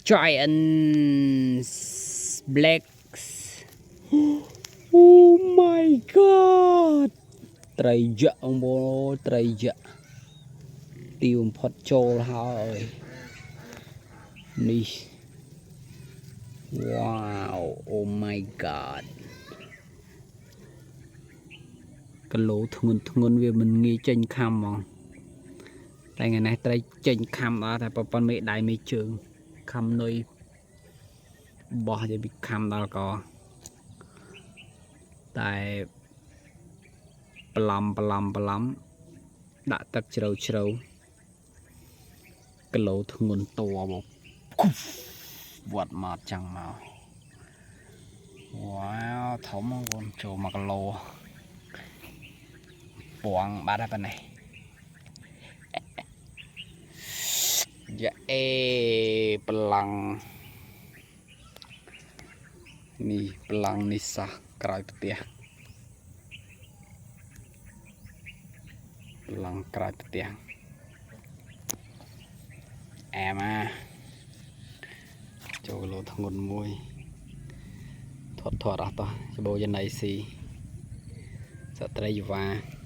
giant blacks oh my god ត្រីយ៉ាក់បងត្រីយ៉ាក់ទីបំផុតចូលហើយនេះ wow oh my god គីឡូធ្ងន់វាមិនងាយចេញខំហ្មងតែថ្ងៃនេះត្រីចេញខំដល់តែប៉ុណ្្នឹងមេដៃមេជើងខំនុយបោះយកពីខំដល់កតែប្លំដាក់ទឹកជ្រៅគីឡូធ្ងន់តបងវត្តមកចាំងមកវ៉ាវធំហ្មងចូល1គីឡូពងបាត់ហើយប៉ុណ្ណេះយ៉ាអេប្លង់នេះប្លង់នេះសោះក្រោយផ្ទះប្លង់ក្រោយផ្ទះអែមកចូលគីឡូធ្ងន់មួយធាត់អស់តោះច្បោយណៃស៊ីសត្រីយវ៉ា